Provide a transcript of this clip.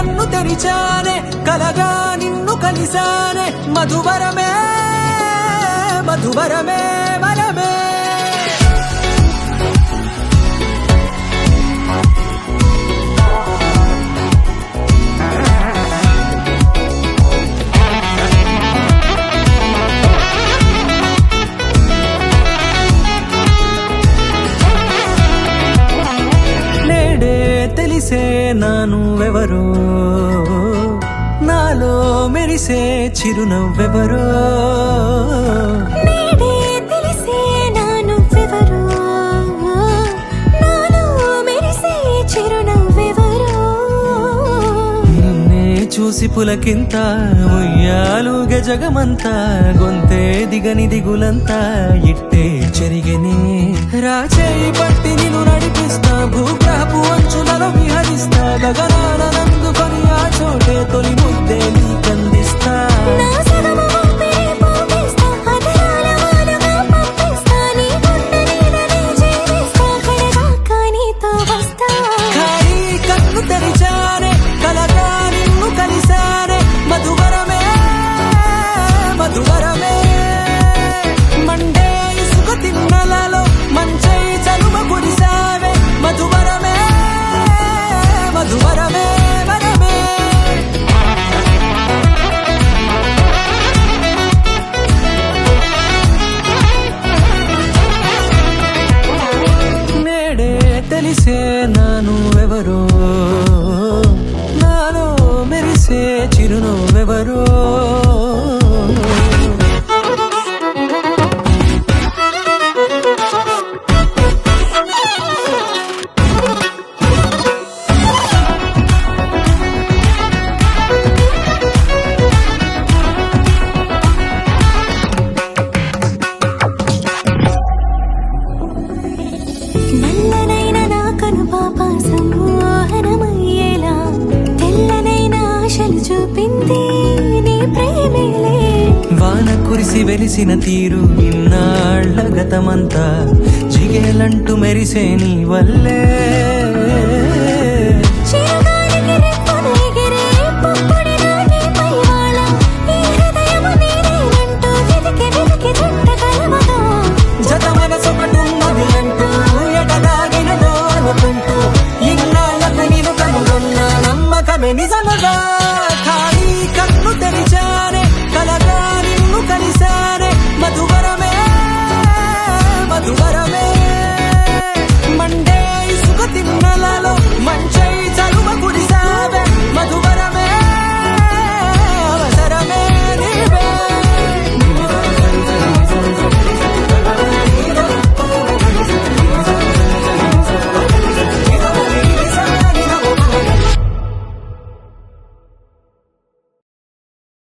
కన్ను తెరిచానే కలగా నిన్ను కలిసానే మధువరమే మధువరమే వరమే తెలిసే నానువెవరో నాలో మెరిసే చిరునవ్వెవరో నేడే తెలిసే నానువెవరో నాలో మెరిసే చిరునవ్వెవరో నిన్నే చూసి పులకింత ఉయ్యాలుగే జగమంతా గొంతే దిగని దిగులంతా ఇట్టే చెరిగెనే రాచేయి పట్టి నిన్ను నడిపిస్తా భూగ్రహపు అంచులలో విహరిస్తా గగనాల నందుకొని ఆ చోటే తొలి ముద్దే నీకందిస్తా నా సగము ఊపిరి పోగేస్తా అధరాల వానగా పంపిస్తా నీ గుండె నీడనే జీవిస్తా కడదాకా నీతో వస్తా ఖాళీ కన్ను తెరిచానే కలగా నిన్ను కలిసానే మధువరమే మధువరమే మండే ఇసుక తిన్నలలో మంచై చలువ కురిసావే మధువరమే మధువరమే వరమే నేడే తెలిసే నానువెవరో నాలో మెరిసే చిరునవ్వెవరో నల్లనైన నా కనుపాప సమ్మోహనమయ్యేలా తెల్లనైన ఆశలు చూపింది నీ ప్రేమేలే వాన కురిసి వెలిసిన తీరు ఇన్నాళ్ల గతమంతా జిగేలంటూ మెరిసే నీ వల్లే